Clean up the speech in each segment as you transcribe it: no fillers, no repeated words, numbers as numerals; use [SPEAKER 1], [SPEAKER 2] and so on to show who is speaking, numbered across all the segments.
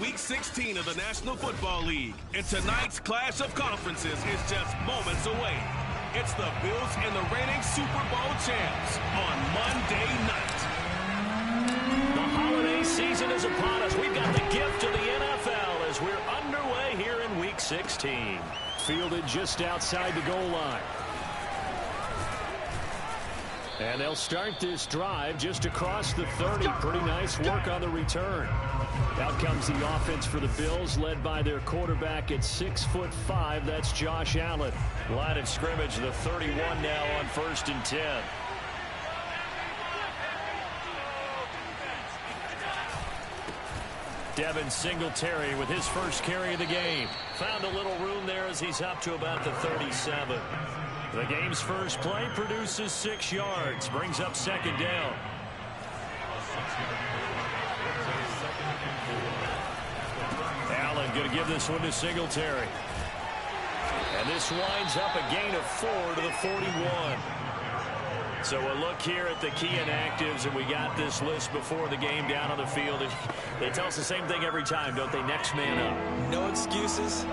[SPEAKER 1] Week 16 of the National Football League, and tonight's clash of conferences is just moments away. It's the Bills and the reigning Super Bowl champs on Monday night.
[SPEAKER 2] The holiday season is upon us. We've got the gift of the NFL as we're underway here in Week 16. Fielded just outside the goal line. And they'll start this drive just across the 30. Pretty nice work on the return. Out comes the offense for the Bills, led by their quarterback at 6'5". That's Josh Allen. Line of scrimmage, the 31 now on 1st and 10. Devin Singletary with his first carry of the game. Found a little room there as he's up to about the 37. The game's first play produces 6 yards. Brings up 2nd down. Allen going to give this one to Singletary. And this winds up a gain of 4 to the 41. So a look here at the key inactives, and we got this list before the game down on the field. And they tell us the same thing every time, don't they? Next man up.
[SPEAKER 3] No excuses.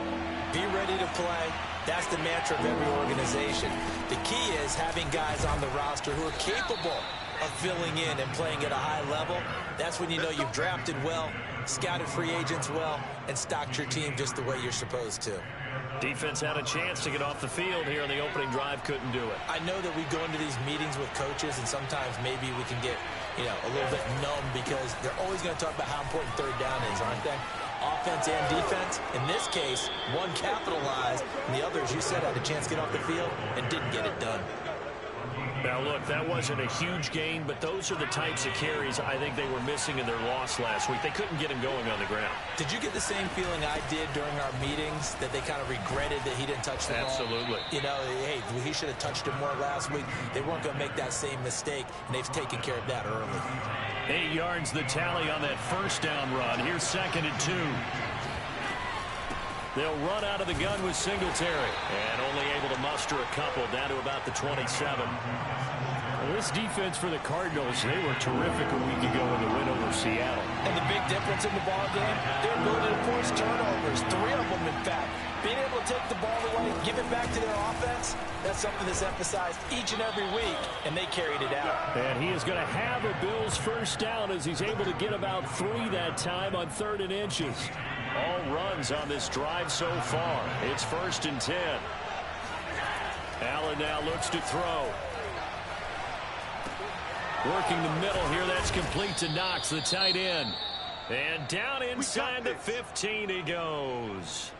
[SPEAKER 3] Be ready to play. That's the mantra of every organization. The key is having guys on the roster who are capable of filling in and playing at a high level. That's when you know you've drafted well, scouted free agents well, and stocked your team just the way you're supposed to.
[SPEAKER 2] Defense had a chance to get off the field here on the opening drive, couldn't do it.
[SPEAKER 3] I know that we go into these meetings with coaches, and sometimes maybe we can get, a little bit numb because they're always going to talk about how important 3rd down is, aren't they? Offense and defense. In this case, one capitalized, and the other, as you said, had a chance to get off the field and didn't get it done.
[SPEAKER 2] Now, look, that wasn't a huge gain, but those are the types of carries I think they were missing in their loss last week. They couldn't get him going on the ground.
[SPEAKER 3] Did you get the same feeling I did during our meetings, that they kind of regretted that he didn't touch the ball?
[SPEAKER 2] Absolutely.
[SPEAKER 3] Hey, he should have touched it more last week. They weren't going to make that same mistake, and they've taken care of that early.
[SPEAKER 2] 8 yards the tally on that 1st down run. Here's 2nd and 2. They'll run out of the gun with Singletary. And only able to muster a couple down to about the 27. Well, this defense for the Cardinals, they were terrific a week ago in the win over Seattle.
[SPEAKER 3] And the big difference in the ball game, their ability to force turnovers. 3 of them, in fact. Being able to take the ball away, give it back to their offense, that's something that's emphasized each and every week, and they carried it out.
[SPEAKER 2] And he is going to have a Bills 1st down as he's able to get about 3 that time on 3rd and inches. All runs on this drive so far. It's 1st and 10. Allen now looks to throw. Working the middle here. That's complete to Knox, the tight end. And down inside the 15 he goes.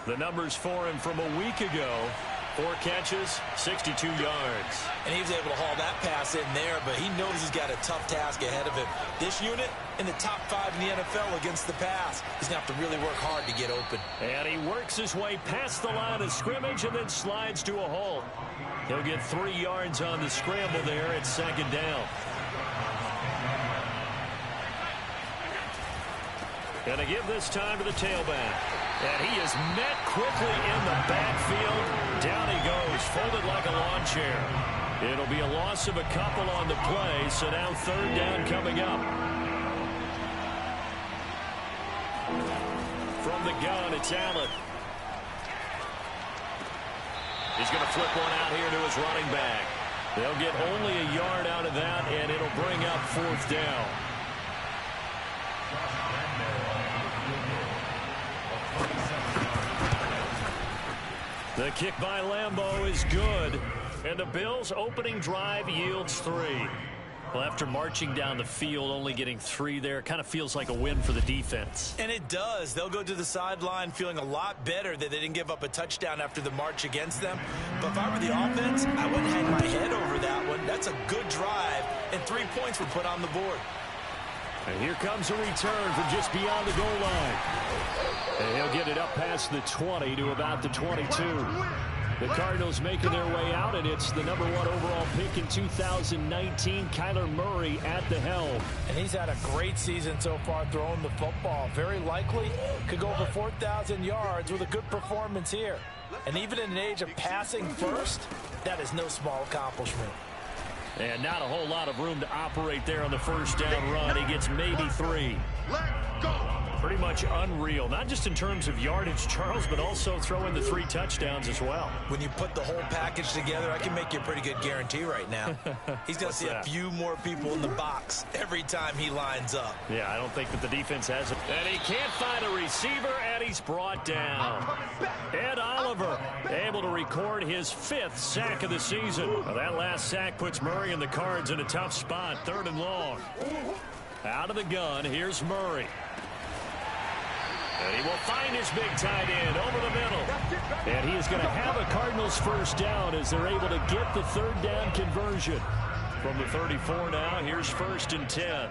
[SPEAKER 2] The numbers for him from a week ago. 4 catches, 62 yards.
[SPEAKER 3] And he was able to haul that pass in there, but he knows he's got a tough task ahead of him. This unit in the top 5 in the NFL against the pass. He's going to have to really work hard to get open.
[SPEAKER 2] And he works his way past the line of scrimmage and then slides to a halt. He'll get 3 yards on the scramble there at 2nd down. And they give this time to the tailback. And he is met quickly in the backfield. Down he goes, folded like a lawn chair. It'll be a loss of a couple on the play, so now 3rd down coming up. From the gun, it's Allen. He's going to flip one out here to his running back. They'll get only a yard out of that, and it'll bring up 4th down. The kick by Lambeau is good, and the Bills' opening drive yields 3. Well, after marching down the field, only getting 3 there, kind of feels like a win for the defense.
[SPEAKER 3] And it does. They'll go to the sideline feeling a lot better that they didn't give up a touchdown after the march against them. But if I were the offense, I wouldn't hang my head over that one. That's a good drive, and 3 points were put on the board.
[SPEAKER 2] And here comes a return from just beyond the goal line. And he'll get it up past the 20 to about the 22. The Cardinals making their way out, and it's the #1 overall pick in 2019, Kyler Murray at the helm.
[SPEAKER 3] And he's had a great season so far throwing the football. Very likely could go over 4,000 yards with a good performance here. And even in an age of passing first, that is no small accomplishment.
[SPEAKER 2] And not a whole lot of room to operate there on the 1st down run. He gets maybe 3.
[SPEAKER 1] Let's go.
[SPEAKER 2] Pretty much unreal, not just in terms of yardage, Charles, but also throwing the 3 touchdowns as well.
[SPEAKER 3] When you put the whole package together, I can make you a pretty good guarantee right now. He's going to see a few more people in the box every time he lines up.
[SPEAKER 2] Yeah, I don't think that the defense has it. And he can't find a receiver, and he's brought down. Ed Oliver able to record his 5th sack of the season. Well, that last sack puts Murray and the Cards in a tough spot, 3rd and long. Out of the gun, here's Murray. And he will find his big tight end over the middle. And he is going to have a Cardinals first down as they're able to get the 3rd down conversion. From the 34 now, here's 1st and 10.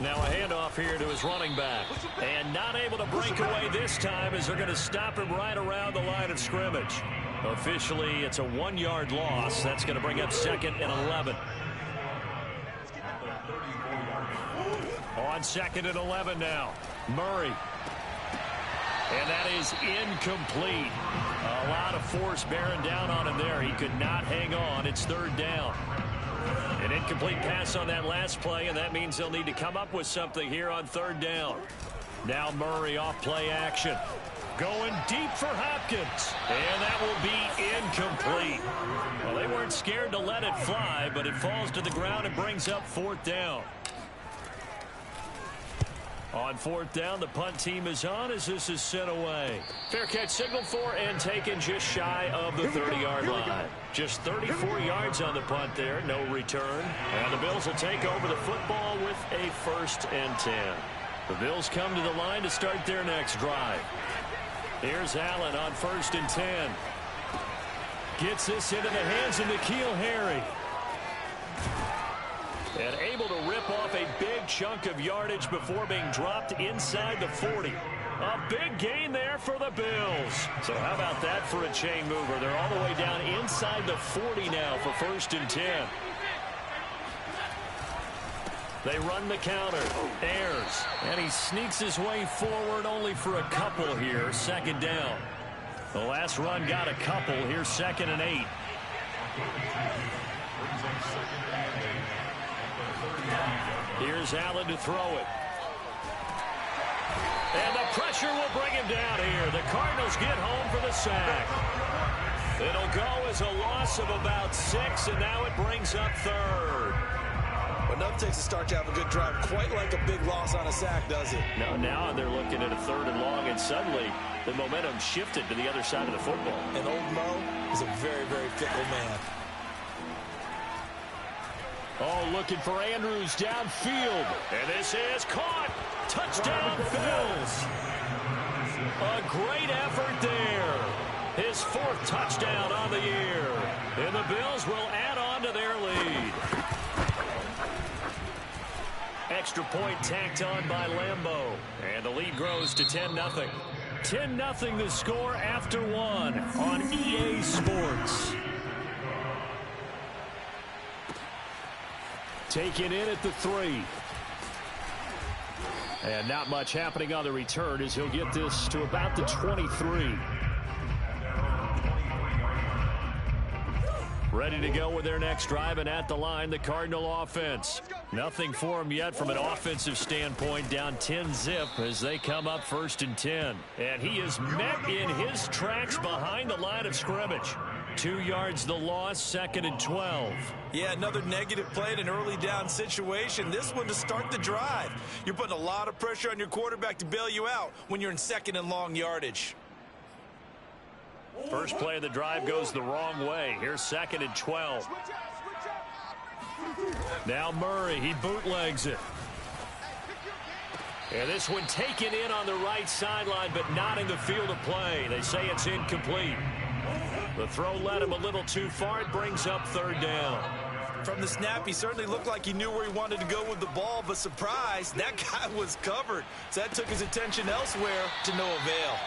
[SPEAKER 2] Now a handoff here to his running back. And not able to break away this time as they're going to stop him right around the line of scrimmage. Officially, it's a 1-yard loss. That's going to bring up 2nd and 11. On 2nd and 11 now. Murray. And that is incomplete. A lot of force bearing down on him there. He could not hang on. It's 3rd down. An incomplete pass on that last play, and that means they'll need to come up with something here on 3rd down. Now Murray off play action. Going deep for Hopkins. And that will be incomplete. Well, they weren't scared to let it fly, but it falls to the ground and brings up 4th down. On 4th down, the punt team is on as this is sent away. Fair catch signal for and taken just shy of the 30-yard line. Just 34 yards on the punt there, no return. And the Bills will take over the football with a 1st and 10. The Bills come to the line to start their next drive. Here's Allen on 1st and 10. Gets this into the hands of N'Keal Harry. And able to rip off a big chunk of yardage before being dropped inside the 40. A big gain there for the Bills. So how about that for a chain mover? They're all the way down inside the 40 now for 1st and 10. They run the counter. Ayers. And he sneaks his way forward only for a couple here. 2nd down. The last run got a couple. Here's 2nd and 8. Here's Allen to throw it. And the pressure will bring him down here. The Cardinals get home for the sack. It'll go as a loss of about 6, and now it brings up 3rd.
[SPEAKER 3] But enough takes to start to have a good drive. Quite like a big loss on a sack, does it?
[SPEAKER 2] No, now they're looking at a 3rd and long, and suddenly the momentum shifted to the other side of the football.
[SPEAKER 3] And old Mo is a very, very fickle man.
[SPEAKER 2] Oh, looking for Andrews downfield. And this is caught. Touchdown, Bills. A great effort there. His 4th touchdown on the year. And the Bills will add on to their lead. Extra point tacked on by Lambeau. And the lead grows to 10-0. 10-0 the score after 1 on EA Sports. Taken in at the 3. And not much happening on the return as he'll get this to about the 23. Ready to go with their next drive, and at the line, the Cardinal offense. Nothing for them yet from an offensive standpoint, down 10-zip as they come up 1st and 10. And he is met in his tracks behind the line of scrimmage. 2 yards the loss, 2nd and 12.
[SPEAKER 3] Yeah, another negative play in an early down situation. This one to start the drive. You're putting a lot of pressure on your quarterback to bail you out when you're in 2nd and long yardage.
[SPEAKER 2] First play of the drive goes the wrong way. Here's 2nd and 12. Now Murray, he bootlegs it. And this one taken in on the right sideline, but not in the field of play. They say it's incomplete. The throw led him a little too far. It brings up 3rd down.
[SPEAKER 3] From the snap, he certainly looked like he knew where he wanted to go with the ball, but surprise, that guy was covered. So that took his attention elsewhere to no avail.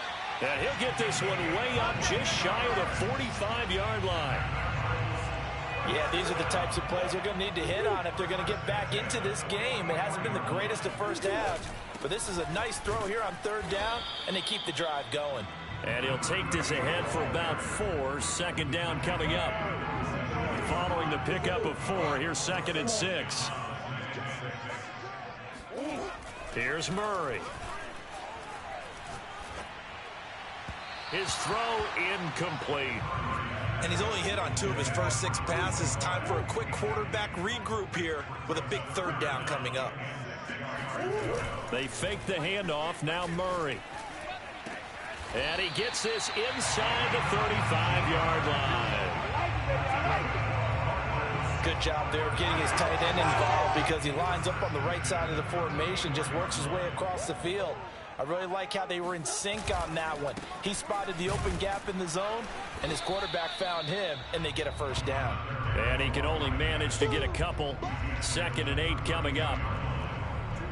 [SPEAKER 2] And he'll get this one way up just shy of the 45-yard line.
[SPEAKER 3] Yeah, these are the types of plays they're going to need to hit on if they're going to get back into this game. It hasn't been the greatest of first halves, but this is a nice throw here on 3rd down, and they keep the drive going.
[SPEAKER 2] And he'll take this ahead for about 4. 2nd down coming up. Following the pickup of 4, here's 2nd and 6. Here's Murray. His throw incomplete.
[SPEAKER 3] And he's only hit on 2 of his first 6 passes. Time for a quick quarterback regroup here with a big 3rd down coming up.
[SPEAKER 2] They fake the handoff. Now Murray. And he gets this inside the 35-yard line.
[SPEAKER 3] Good job there of getting his tight end involved because he lines up on the right side of the formation, just works his way across the field. I really like how they were in sync on that one. He spotted the open gap in the zone, and his quarterback found him, and they get a 1st down.
[SPEAKER 2] And he can only manage to get a couple. 2nd and 8 coming up.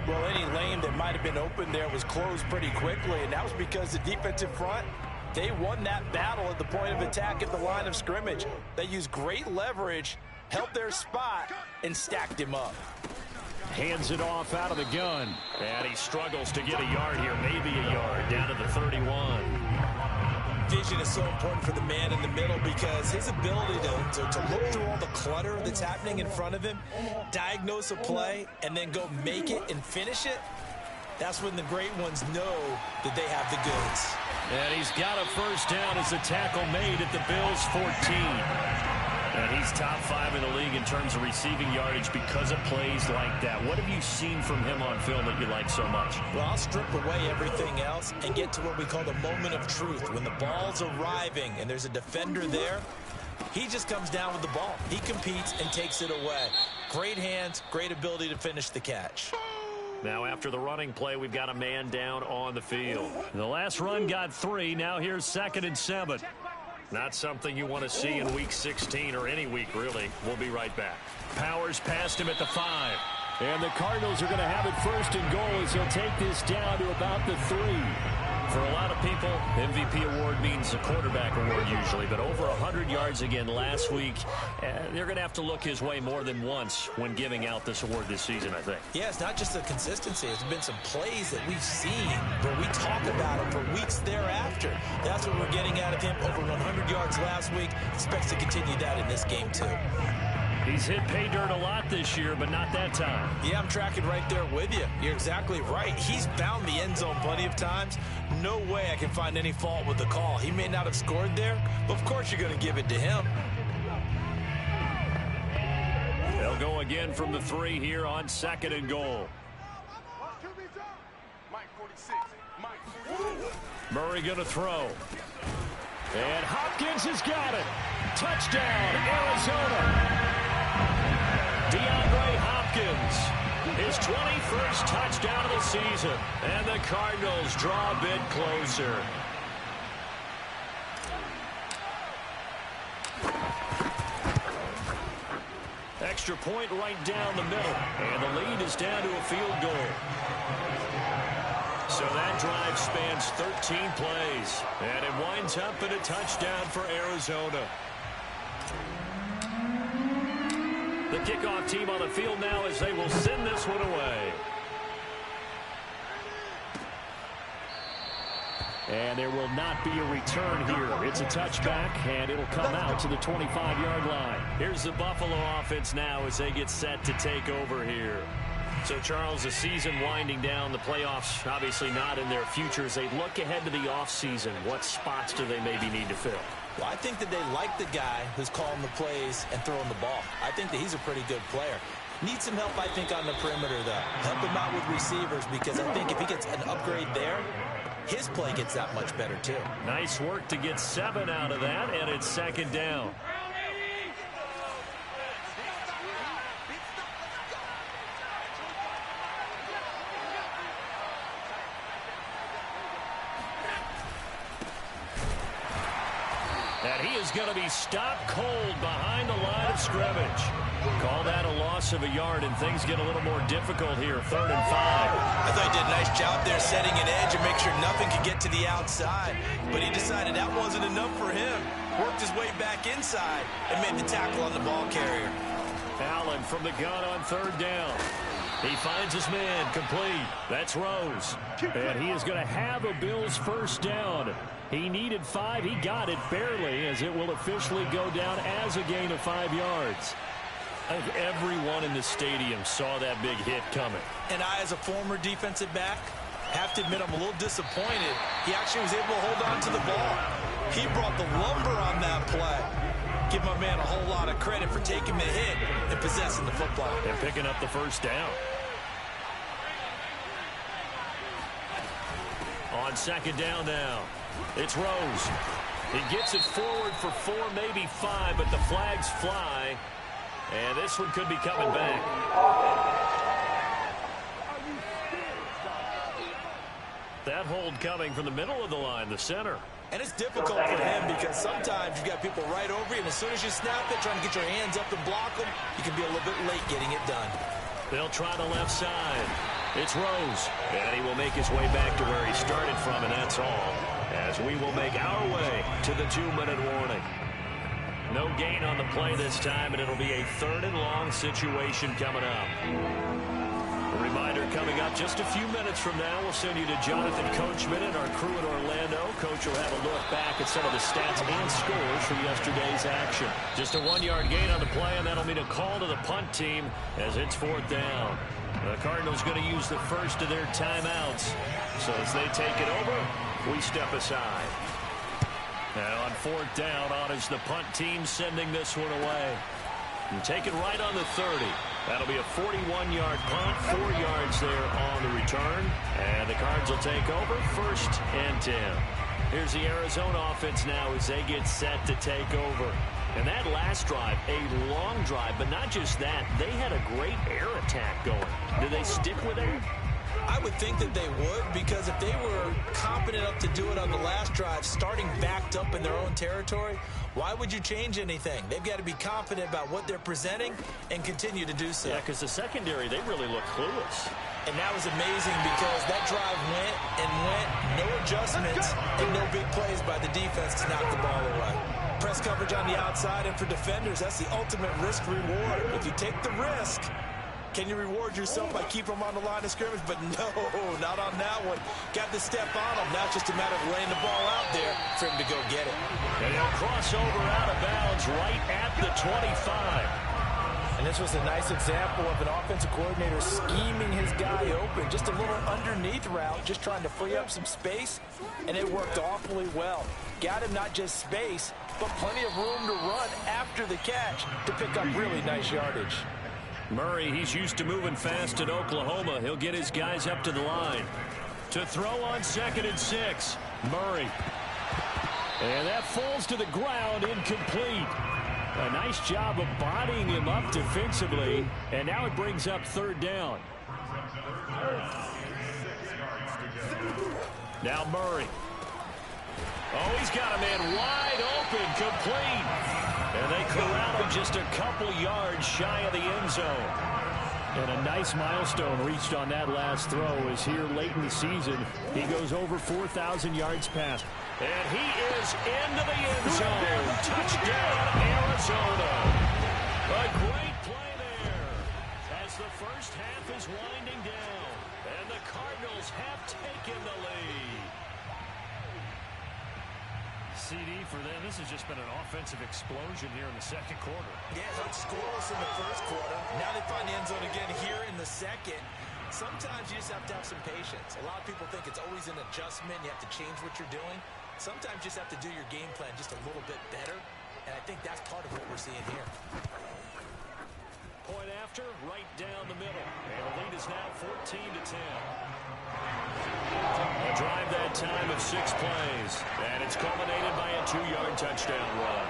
[SPEAKER 3] Well, any lane that might have been open there was closed pretty quickly, and that was because the defensive front, they won that battle at the point of attack at the line of scrimmage. They used great leverage, held their spot, and stacked him up.
[SPEAKER 2] Hands it off out of the gun. And he struggles to get a yard here, maybe a yard, down to the 31.
[SPEAKER 3] Vision is so important for the man in the middle because his ability to look through all the clutter that's happening in front of him, diagnose a play, and then go make it and finish it, that's when the great ones know that they have the goods.
[SPEAKER 2] And he's got a 1st down as the tackle made at the Bills' 14. And he's top 5 in the league in terms of receiving yardage because of plays like that. What have you seen from him on film that you like so much?
[SPEAKER 3] Well, I'll strip away everything else and get to what we call the moment of truth. When the ball's arriving and there's a defender there, he just comes down with the ball. He competes and takes it away. Great hands, great ability to finish the catch.
[SPEAKER 2] Now after the running play, we've got a man down on the field. The last run got 3. Now here's 2nd and 7. Not something you want to see in Week 16 or any week, really. We'll be right back. Powers passed him at the 5. And the Cardinals are going to have it 1st and goal as he'll take this down to about the 3. For a lot of people, MVP award means a quarterback award usually, but over 100 yards again last week. They're going to have to look his way more than once when giving out this award this season, I think. Yeah, it's not just the consistency. There's been some plays that we've seen where we talk about him for weeks thereafter. That's what we're getting out of him. Over 100 yards last week. Expects to continue that in this game, too. He's hit pay dirt a lot this year, but not that time.
[SPEAKER 3] Yeah, I'm tracking right there with you. You're exactly right. He's found the end zone plenty of times. No way I can find any fault with the call. He may not have scored there, but of course you're going to give it to him.
[SPEAKER 2] They'll go again from the 3 here on 2nd and goal. Murray going to throw. And Hopkins has got it. Touchdown, Arizona. DeAndre Hopkins, his 21st touchdown of the season. And the Cardinals draw a bit closer. Extra point right down the middle. And the lead is down to a field goal. So that drive spans 13 plays. And it winds up in a touchdown for Arizona. The kickoff team on the field now as they will send this one away. And there will not be a return here. It's a touchback, and it'll come out to the 25-yard line. Here's the Buffalo offense now as they get set to take over here. So, Charles, the season winding down, the playoffs obviously not in their future. As they look ahead to the offseason, what spots do they maybe need to fill?
[SPEAKER 3] Well, I think that they like the guy who's calling the plays and throwing the ball. I think that he's a pretty good player. Needs some help, I think, on the perimeter, though. Help him out with receivers because I think if he gets an upgrade there, his play gets that much better, too.
[SPEAKER 2] Nice work to get 7 out of that, and it's 2nd down. And he is going to be stopped cold behind the line of scrimmage. Call that a loss of a yard, and things get a little more difficult here. 3rd and 5.
[SPEAKER 3] I thought he did a nice job there setting an edge and make sure nothing could get to the outside. But he decided that wasn't enough for him. Worked his way back inside and made the tackle on the ball carrier.
[SPEAKER 2] Allen from the gun on 3rd down. He finds his man complete. That's Rose. And he is going to have a Bills 1st down. He needed 5. He got it barely as it will officially go down as a gain of 5 yards. I think everyone in the stadium saw that big hit coming.
[SPEAKER 3] And I, as a former defensive back, have to admit I'm a little disappointed. He actually was able to hold on to the ball. He brought the lumber on that play. Give my man a whole lot of credit for taking the hit and possessing the football.
[SPEAKER 2] And picking up the first down. On second down now, it's Rose. He gets it forward for 4, maybe 5, but the flags fly. And this one could be coming back. That hold coming from the middle of the line, the center.
[SPEAKER 3] And it's difficult for him because sometimes you've got people right over you, and as soon as you snap it, trying to get your hands up and block them, you can be a little bit late getting it done.
[SPEAKER 2] They'll try the left side. It's Rose. And he will make his way back to where he started from, and that's all. As we will make our way to the 2-minute warning. No gain on the play this time, and it'll be a 3rd and long situation coming up. A reminder coming up just a few minutes from now. We'll send you to Jonathan Coachman and our crew in Orlando. Coach will have a look back at some of the stats and scores from yesterday's action. Just a 1-yard gain on the play, and that'll mean a call to the punt team as it's 4th down. The Cardinals going to use the first of their timeouts. So as they take it over, we step aside. Now on 4th down, on is the punt team sending this one away. And take it right on the 30. That'll be a 41-yard punt, 4 yards there on the return. And the Cards will take over 1st and 10. Here's the Arizona offense now as they get set to take over. And that last drive, a long drive, but not just that. They had a great air attack going. Do they stick with it?
[SPEAKER 3] I would think that they would, because if they were competent enough to do it on the last drive, starting backed up in their own territory, why would you change anything? They've got to be confident about what they're presenting and continue to do so.
[SPEAKER 2] Yeah, because the secondary, they really look clueless.
[SPEAKER 3] And that was amazing because that drive went and went, no adjustments, and no big plays by the defense to knock the ball away. Press coverage on the outside, and for defenders, that's the ultimate risk reward. If you take the risk, can you reward yourself by keeping them on the line of scrimmage? But no, not on that one. Got to step on them. Now it's just a matter of laying the ball out there for him to go get it.
[SPEAKER 2] And he'll cross over out of bounds right at the 25.
[SPEAKER 3] And this was a nice example of an offensive coordinator scheming his guy open. Just a little underneath route, just trying to free up some space, and it worked awfully well. Got him not just space, but plenty of room to run after the catch to pick up really nice yardage.
[SPEAKER 2] Murray, he's used to moving fast at Oklahoma. He'll get his guys up to the line. To throw on 2nd and 6, Murray. And that falls to the ground, incomplete. A nice job of bodying him up defensively, and now it brings up 3rd down. Now Murray. Oh, he's got a man wide open, complete. And they corral him just a couple yards shy of the end zone. And a nice milestone reached on that last throw as here late in the season, he goes over 4,000 yards passed. And he is into the end zone. Touchdown, Arizona. A great play there as the first half is winding down. And the Cardinals have taken the lead. CD for them, this has just been an offensive explosion here in the 2nd quarter.
[SPEAKER 3] Yeah, it's scoreless in the 1st quarter. Now they find the end zone again here in the 2nd. Sometimes you just have to have some patience. A lot of people think it's always an adjustment. You have to change what you're doing. Sometimes you just have to do your game plan just a little bit better. And I think that's part of what we're seeing here.
[SPEAKER 2] Point after, right down the middle. And the lead is now 14-10. A drive that time of 6 plays. And it's culminated by a 2-yard touchdown run.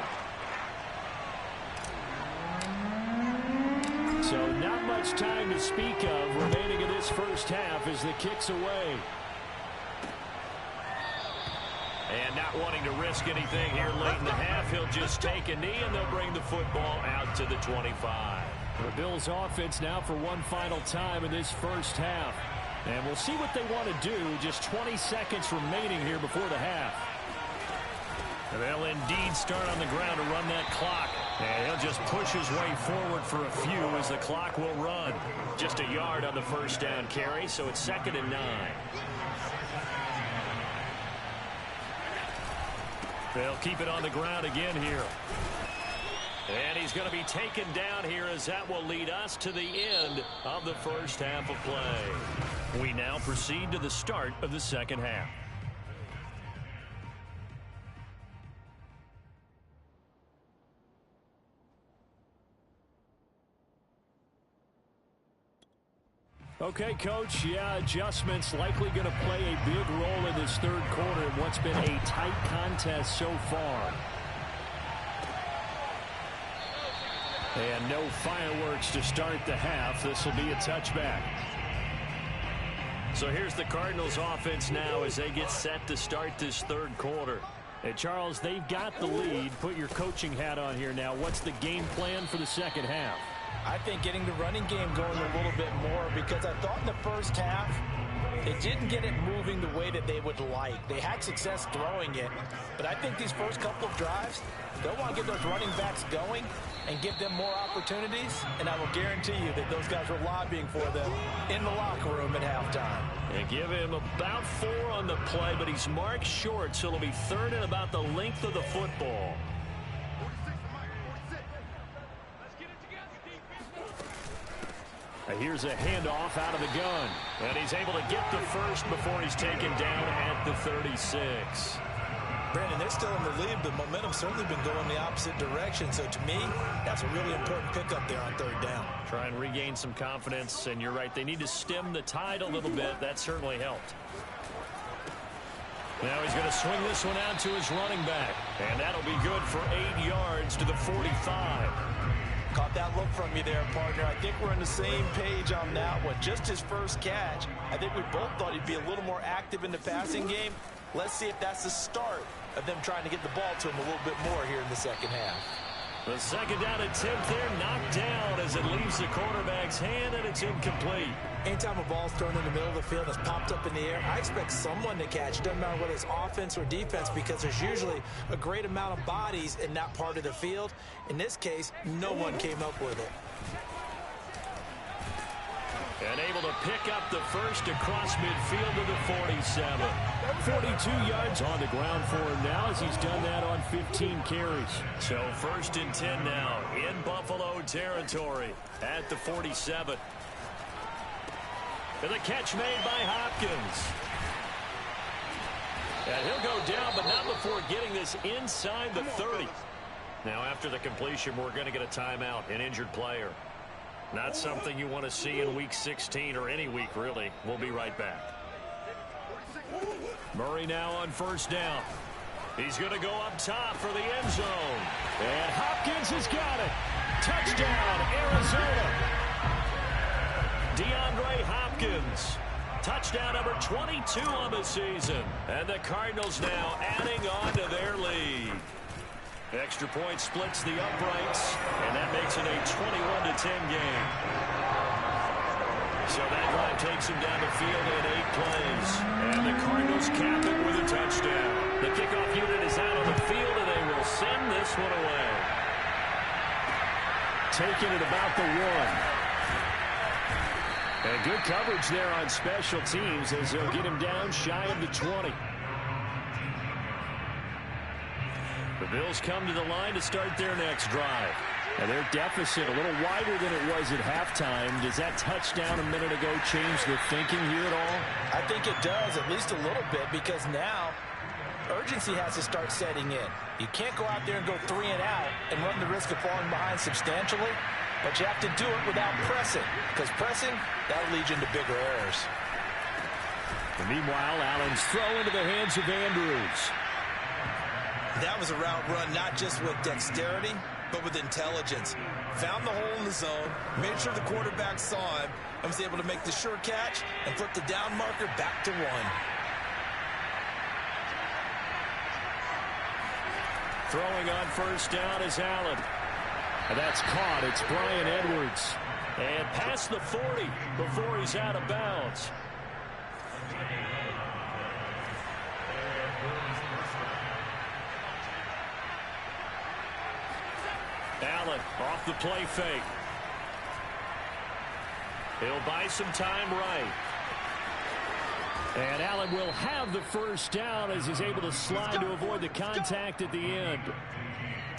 [SPEAKER 2] So not much time to speak of remaining in this first half as the kick's away. And not wanting to risk anything here late in the half, he'll just take a knee and they'll bring the football out to the 25. The Bills offense now for one final time in this first half. And we'll see what they want to do. Just 20 seconds remaining here before the half. And they'll indeed start on the ground to run that clock. And he'll just push his way forward for a few as the clock will run. Just a yard on the first down carry, so it's 2nd and 9. They'll keep it on the ground again here. And he's going to be taken down here as that will lead us to the end of the first half of play. We now proceed to the start of the second half. Okay, Coach, yeah, adjustments likely going to play a big role in this third quarter in what's been a tight contest so far. And no fireworks to start the half. This will be a touchback. So here's the Cardinals offense now as they get set to start this third quarter. Hey, Charles, they've got the lead. Put your coaching hat on here now. What's the game plan for the second half?
[SPEAKER 3] I think getting the running game going a little bit more, because I thought in the first half they didn't get it moving the way that they would like. They had success throwing it, but I think these first couple of drives, they'll want to get those running backs going and give them more opportunities, and I will guarantee you that those guys were lobbying for them in the locker room at halftime.
[SPEAKER 2] And give him about 4 on the play, but he's marked short, so it'll be third and about the length of the football. Here's a handoff out of the gun. And he's able to get the first before he's taken down at the 36.
[SPEAKER 3] Brandon, they're still in the lead, but momentum's certainly been going the opposite direction. So to me, that's a really important pickup there on third down.
[SPEAKER 2] Try and regain some confidence, and you're right, they need to stem the tide a little bit. That certainly helped. Now he's going to swing this one out to his running back. And that'll be good for 8 yards to the 45.
[SPEAKER 3] Caught that look from you there, partner. I think we're on the same page on that one. Just his first catch. I think we both thought he'd be a little more active in the passing game. Let's see if that's the start of them trying to get the ball to him a little bit more here in the second half.
[SPEAKER 2] The second down attempt there knocked down as it leaves the quarterback's hand, and it's incomplete.
[SPEAKER 3] Anytime a ball's thrown in the middle of the field that's popped up in the air, I expect someone to catch. It doesn't matter whether it's offense or defense, because there's usually a great amount of bodies in that part of the field. In this case, no one came up with it.
[SPEAKER 2] And able to pick up the first across midfield to the 47. 42 yards on the ground for him now as he's done that on 15 carries. So 1st and 10 now in Buffalo territory at the 47. And the catch made by Hopkins. And he'll go down, but not before getting this inside the 30. Now after the completion, we're going to get a timeout, an injured player. Not something you want to see in Week 16 or any week, really. We'll be right back. Murray now on first down. He's going to go up top for the end zone. And Hopkins has got it. Touchdown, Arizona. DeAndre Hopkins. Touchdown number 22 on the season. And the Cardinals now adding on to their lead. Extra point splits the uprights, and that makes it a 21-10 game. So that drive takes him down the field in 8 plays. And the Cardinals cap it with a touchdown. The kickoff unit is out on the field, and they will send this one away. Taking it about the 1. And good coverage there on special teams as they'll get him down shy of the 20. The Bills come to the line to start their next drive. And their deficit a little wider than it was at halftime. Does that touchdown a minute ago change the thinking here at all?
[SPEAKER 3] I think it does, at least a little bit, because now urgency has to start setting in. You can't go out there and go 3 and out and run the risk of falling behind substantially, but you have to do it without pressing, because pressing, that'll lead you into bigger errors.
[SPEAKER 2] And meanwhile, Allen's throw into the hands of Andrews.
[SPEAKER 3] That was a route run not just with dexterity, but with intelligence. Found the hole in the zone, made sure the quarterback saw him, and was able to make the sure catch and flip the down marker back to 1.
[SPEAKER 2] Throwing on first down is Allen. And that's caught. It's Brian Edwards. And past the 40 before he's out of bounds. Allen off the play fake. He'll buy some time right. And Allen will have the first down as he's able to slide to avoid the contact at the end.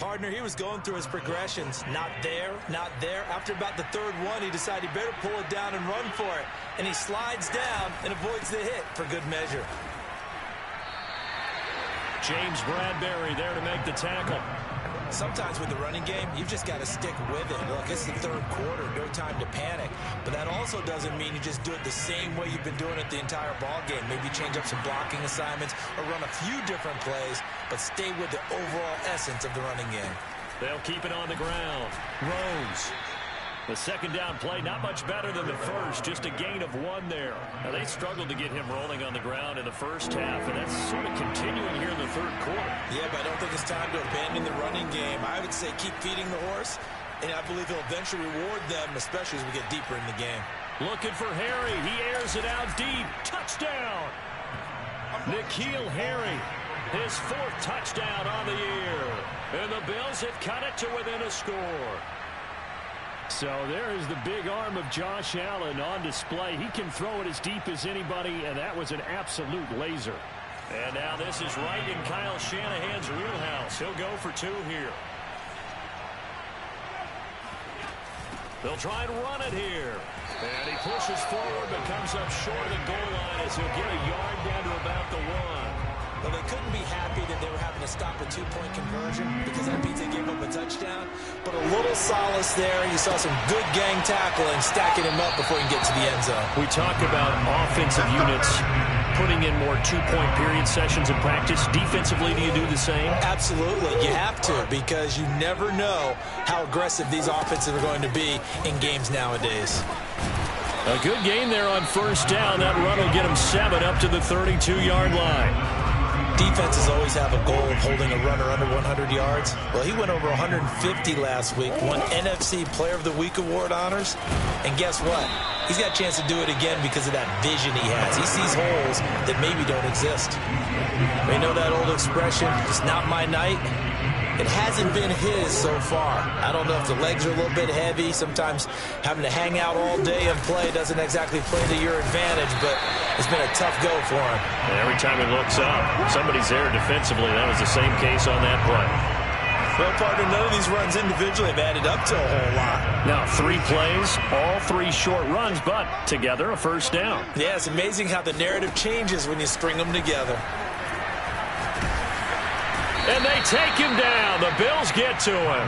[SPEAKER 3] Partner, he was going through his progressions. Not there, not there. After about the third one, he decided he better pull it down and run for it. And he slides down and avoids the hit for good measure.
[SPEAKER 2] James Bradbury there to make the tackle.
[SPEAKER 3] Sometimes with the running game, you've just got to stick with it. Look, it's the third quarter, no time to panic. But that also doesn't mean you just do it the same way you've been doing it the entire ball game. Maybe change up some blocking assignments or run a few different plays, but stay with the overall essence of the running game.
[SPEAKER 2] They'll keep it on the ground. Rose. The second down play, not much better than the first, just a gain of 1 there. Now, they struggled to get him rolling on the ground in the first half, and that's sort of continuing here in the third quarter.
[SPEAKER 3] Yeah, but I don't think it's time to abandon the running game. I would say keep feeding the horse, and I believe he'll eventually reward them, especially as we get deeper in the game.
[SPEAKER 2] Looking for Harry. He airs it out deep. Touchdown! N'Keal Harry, his 4th touchdown on the year. And the Bills have cut it to within a score. So there is the big arm of Josh Allen on display. He can throw it as deep as anybody, and that was an absolute laser. And now this is right in Kyle Shanahan's wheelhouse. He'll go for 2 here. They'll try and run it here. And he pushes forward but comes up short of the goal line as he'll get a yard down to about the 1.
[SPEAKER 3] Well, they couldn't be happy that they were having to stop a 2-point conversion because that means they gave up a touchdown. But a little solace there. You saw some good gang tackling, stacking him up before he can get to the end zone.
[SPEAKER 2] We talk about offensive units putting in more 2-point period sessions in practice. Defensively, do you do the same?
[SPEAKER 3] Absolutely. You have to, because you never know how aggressive these offenses are going to be in games nowadays.
[SPEAKER 2] A good gain there on first down. That run will get him 7 up to the 32-yard line.
[SPEAKER 3] Defenses always have a goal of holding a runner under 100 yards. Well, he went over 150 last week, won NFC Player of the Week award honors. And guess what? He's got a chance to do it again because of that vision he has. He sees holes that maybe don't exist. They know that old expression, it's not my night. It hasn't been his so far. I don't know if the legs are a little bit heavy. Sometimes having to hang out all day and play doesn't exactly play to your advantage, but it's been a tough go for him.
[SPEAKER 2] And every time he looks up, somebody's there defensively. That was the same case on that play.
[SPEAKER 3] Well, partner, none of these runs individually have added up to a whole lot.
[SPEAKER 2] Now, 3 plays, all 3 short runs, but together a first down.
[SPEAKER 3] Yeah, it's amazing how the narrative changes when you string them together.
[SPEAKER 2] And they take him down. The Bills get to him.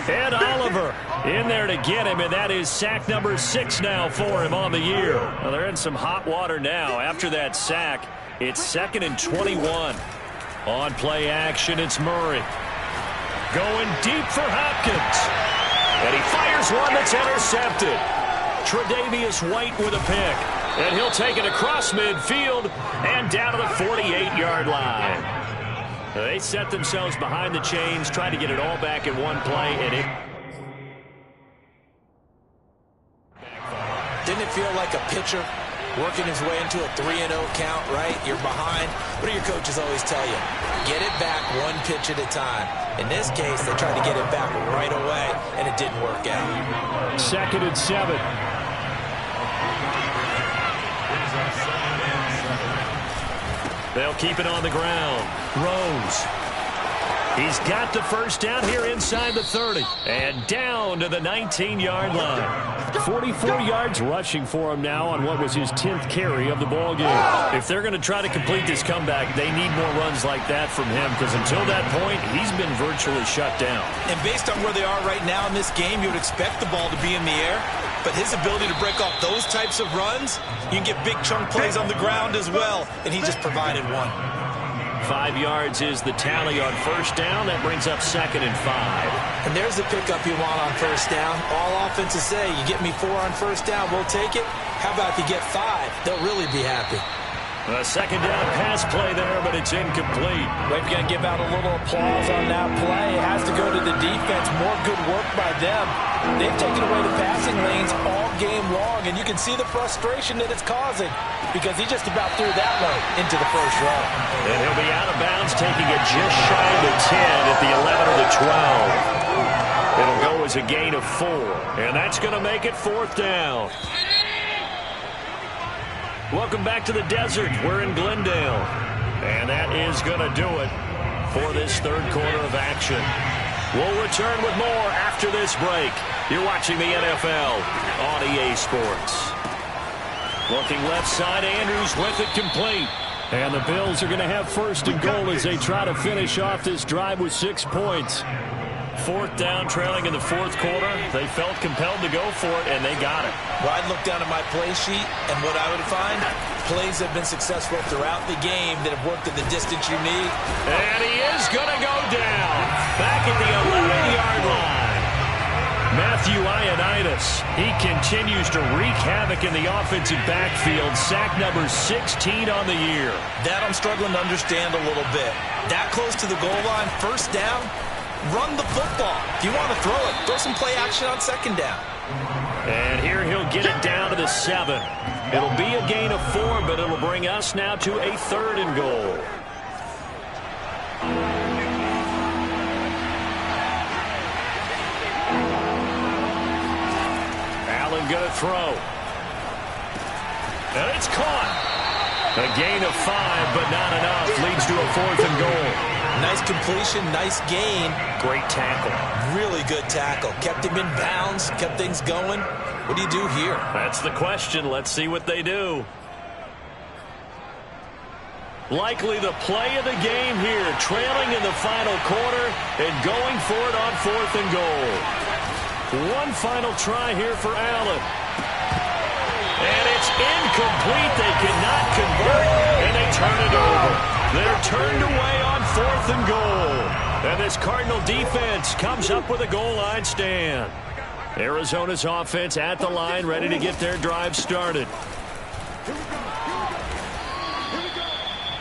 [SPEAKER 2] Ed Oliver in there to get him, and that is sack number 6 now for him on the year. Well, they're in some hot water now. After that sack, it's 2nd and 21. On play action, it's Murray. Going deep for Hopkins. And he fires one that's intercepted. Tre'Davious White with a pick. And he'll take it across midfield and down to the 48-yard line. They set themselves behind the chains, trying to get it all back in one play, and it...
[SPEAKER 3] Didn't it feel like a pitcher working his way into a 3-0 count, right? You're behind. What do your coaches always tell you? Get it back 1 pitch at a time. In this case, they tried to get it back right away, and it didn't work out.
[SPEAKER 2] 2nd and 7. They'll keep it on the ground. Rose. He's got the first down here inside the 30. And down to the 19-yard line. 44 yards rushing for him now on what was his 10th carry of the ball game. If they're going to try to complete this comeback, they need more runs like that from him, because until that point, he's been virtually shut down.
[SPEAKER 3] And based on where they are right now in this game, you would expect the ball to be in the air. But his ability to break off those types of runs, you can get big chunk plays on the ground as well, and he just provided one.
[SPEAKER 2] 5 yards is the tally on first down. That brings up 2nd and 5.
[SPEAKER 3] And there's the pickup you want on first down. All offenses say, you get me 4 on first down, we'll take it. How about if you get 5? They'll really be happy.
[SPEAKER 2] A second down pass play there, but it's incomplete.
[SPEAKER 3] We've got to give out a little applause on that play. It has to go to the defense. More good work by them. They've taken away the passing lanes all game long, and you can see the frustration that it's causing because he just about threw that one into the first row.
[SPEAKER 2] And he'll be out of bounds, taking it just shy of the 10 at the 11 or the 12. It'll go as a gain of 4, and that's going to make it 4th down. Welcome back to the desert. We're in Glendale. And that is going to do it for this third quarter of action. We'll return with more after this break. You're watching the NFL on EA Sports. Looking left side, Andrews with it complete. And the Bills are going to have first and goal as they try to finish off this drive with 6 points. Fourth down, trailing in the fourth quarter. They felt compelled to go for it, and they got it.
[SPEAKER 3] Well, I'd look down at my play sheet, and what I would find, plays have been successful throughout the game that have worked at the distance you need.
[SPEAKER 2] And he is going to go down back at the 11-yard line. Matthew Ioannidis, he continues to wreak havoc in the offensive backfield. Sack number 16 on the year.
[SPEAKER 3] That I'm struggling to understand a little bit. That close to the goal line, first down, run the football. If you want to throw it, throw some play action on second down.
[SPEAKER 2] And here he'll get it down to the 7. It'll be a gain of 4, but it'll bring us now to a 3rd and goal. Allen going to throw. And it's caught. A gain of 5, but not enough. Leads to a 4th and goal.
[SPEAKER 3] Nice completion, nice gain.
[SPEAKER 2] Great tackle.
[SPEAKER 3] Really good tackle. Kept him in bounds, kept things going. What do you do here?
[SPEAKER 2] That's the question. Let's see what they do. Likely the play of the game here. Trailing in the final quarter and going for it on 4th and goal. One final try here for Allen. And it's incomplete. They cannot convert, and they turn it over. They're turned away on 4th and goal. And this Cardinal defense comes up with a goal line stand. Arizona's offense at the line, ready to get their drive started.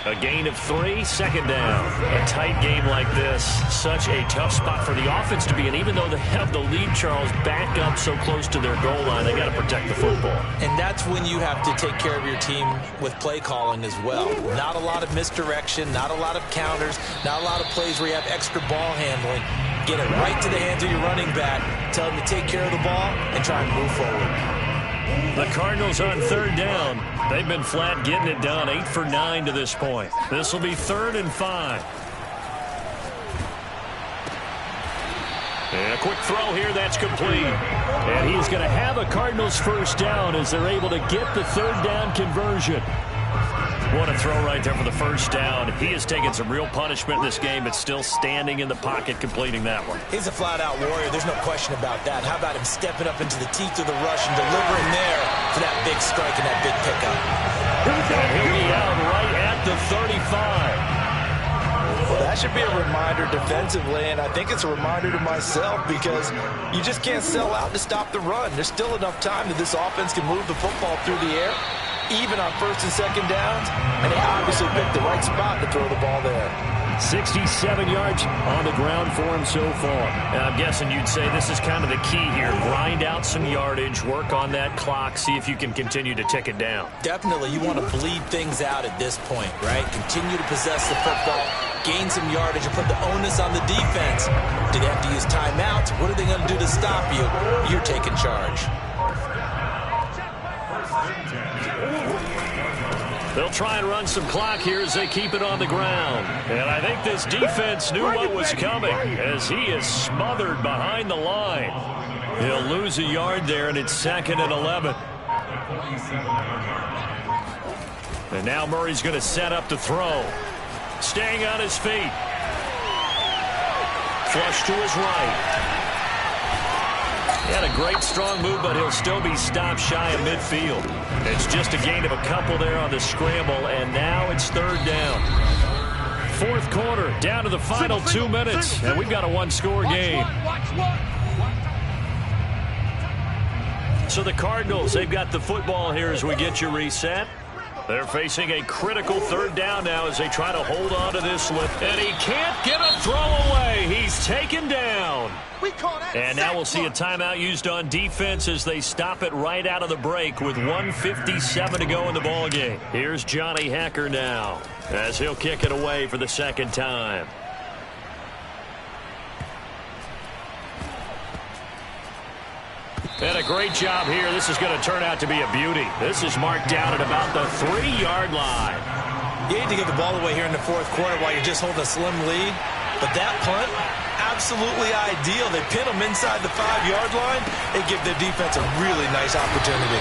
[SPEAKER 2] A gain of 3, second down. A tight game like this, such a tough spot for the offense to be in. Even though they have the lead, Charles, back up so close to their goal line, they got to protect the football.
[SPEAKER 3] And that's when you have to take care of your team with play calling as well. Not a lot of misdirection, not a lot of counters, not a lot of plays where you have extra ball handling. Get it right to the hands of your running back, tell them to take care of the ball, and try and move forward.
[SPEAKER 2] The Cardinals on 3rd down. They've been flat getting it done, 8 for 9 to this point. This will be 3rd and 5. And a quick throw here, that's complete. And he's going to have a Cardinals first down as they're able to get the 3rd down conversion. What a throw right there for the first down. He has taken some real punishment in this game, but still standing in the pocket completing that one.
[SPEAKER 3] He's a flat-out warrior. There's no question about that. How about him stepping up into the teeth of the rush and delivering there for that big strike and that big pickup?
[SPEAKER 2] And he'll be out right at the 35.
[SPEAKER 3] Well, that should be a reminder defensively, and I think it's a reminder to myself because you just can't sell out to stop the run. There's still enough time that this offense can move the football through the air, even on 1st and 2nd downs, and they obviously picked the right spot to throw the ball there.
[SPEAKER 2] 67 yards on the ground for him so far. And I'm guessing you'd say this is kind of the key here. Grind out some yardage, work on that clock, see if you can continue to tick it down.
[SPEAKER 3] Definitely, you want to bleed things out at this point, right? Continue to possess the football, gain some yardage, and put the onus on the defense. Do they have to use timeouts? What are they going to do to stop you? You're taking charge.
[SPEAKER 2] They'll try and run some clock here as they keep it on the ground. And I think this defense knew what was coming as he is smothered behind the line. He'll lose a yard there, and it's 2nd and 11. And now Murray's going to set up to throw. Staying on his feet. Flush to his right. He had a great strong move, but he'll still be stopped shy of midfield. It's just a gain of a couple there on the scramble, and now it's 3rd down. 4th quarter, down to the final 2 minutes, and we've got a one-score game. So the Cardinals, they've got the football here as we get you reset. They're facing a critical 3rd down now as they try to hold on to this one. And he can't get a throw away. He's taken down. And now we'll see a timeout used on defense as they stop it right out of the break with 1:57 to go in the ballgame. Here's Johnny Hekker now as he'll kick it away for the 2nd time. And a great job here. This is going to turn out to be a beauty. This is marked down at about the 3-yard line.
[SPEAKER 3] You hate to give the ball away here in the fourth quarter while you're just holding a slim lead, but that punt, absolutely ideal. They pin them inside the 5-yard line. They give their defense a really nice opportunity.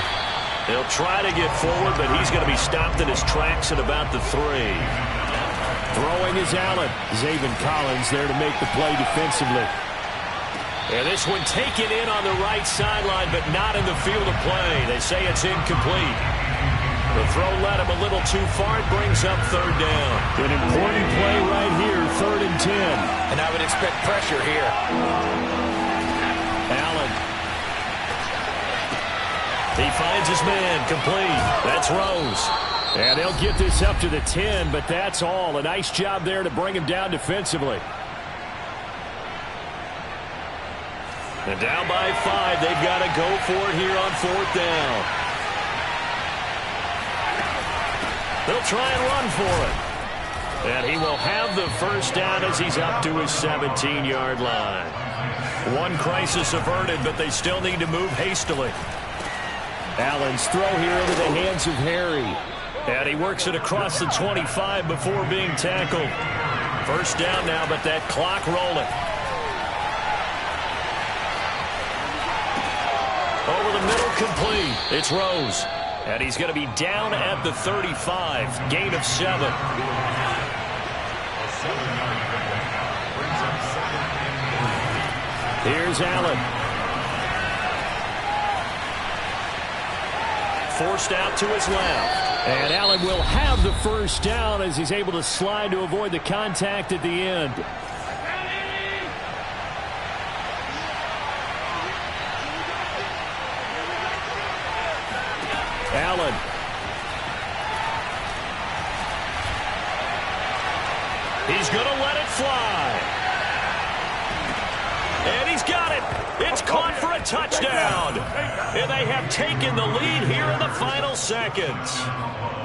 [SPEAKER 2] They'll try to get forward, but he's going to be stopped in his tracks at about the 3. Throwing is Allen. Zaven Collins there to make the play defensively. And this one taken in on the right sideline, but not in the field of play. They say it's incomplete. The throw led him a little too far. It brings up 3rd down. An important play right here, 3rd and 10.
[SPEAKER 3] And I would expect pressure here.
[SPEAKER 2] Allen. He finds his man, complete. That's Rose. And they'll get this up to the 10, but that's all. A nice job there to bring him down defensively. And down by 5, they've got to go for it here on 4th down. They'll try and run for it. And he will have the 1st down as he's up to his 17-yard line. One crisis averted, but they still need to move hastily. Allen's throw here into the hands of Harry. And he works it across the 25 before being tackled. 1st down now, but that clock rolling. Over the middle, complete. It's Rose. And he's going to be down at the 35. Gain of 7. Here's Allen. Forced out to his left. And Allen will have the 1st down as he's able to slide to avoid the contact at the end. Allen. He's going to let it fly. And he's got it. It's caught for a touchdown. And they have taken the lead here in the final seconds.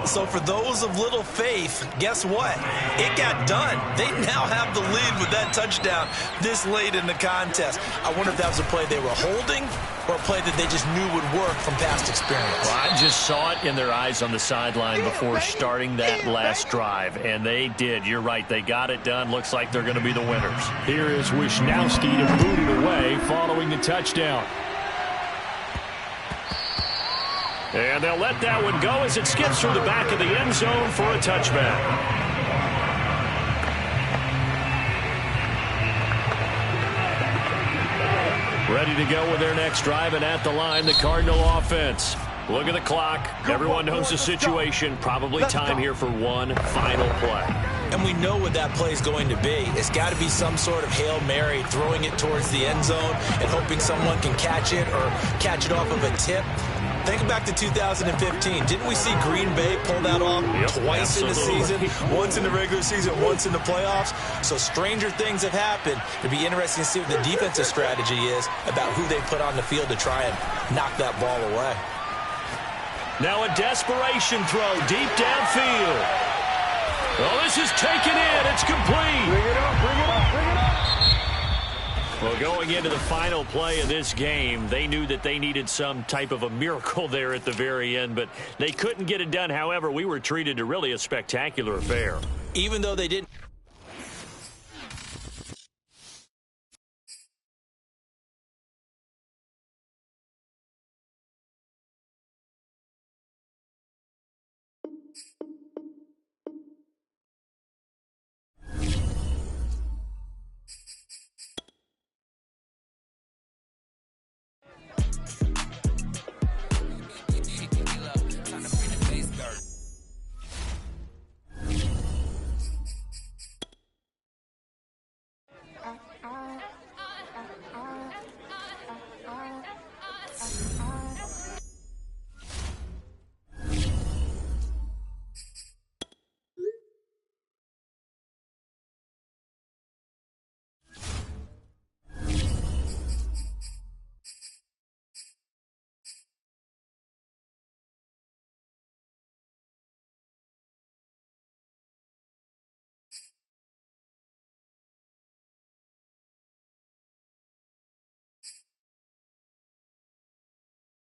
[SPEAKER 3] So for those of little faith, guess what? It got done. They now have the lead with that touchdown this late in the contest. I wonder if that was a play they were holding or a play that they just knew would work from past experience.
[SPEAKER 2] Well, I just saw it in their eyes on the sideline before starting that last drive, and they did. You're right. They got it done. Looks like they're going to be the winners. Here is Wisnowski to boot it away following the touchdown. And they'll let that one go as it skips through the back of the end zone for a touchback. Ready to go with their next drive, and at the line, the Cardinal offense. Look at the clock. Everyone knows the situation. Probably time here for one final play.
[SPEAKER 3] And we know what that play is going to be. It's got to be some sort of Hail Mary, throwing it towards the end zone and hoping someone can catch it or catch it off of a tip. Think back to 2015. Didn't we see Green Bay pull that off twice in the season? Once in the regular season, once in the playoffs. So stranger things have happened. It'd be interesting to see what the defensive strategy is about who they put on the field to try and knock that ball away.
[SPEAKER 2] Now a desperation throw deep downfield. Oh, this is taken in. It's complete.
[SPEAKER 4] Bring it up, bring it up, bring it up.
[SPEAKER 2] Well, going into the final play of this game, they knew that they needed some type of a miracle there at the very end, but they couldn't get it done. However, we were treated to really a spectacular affair.
[SPEAKER 3] Even though they didn't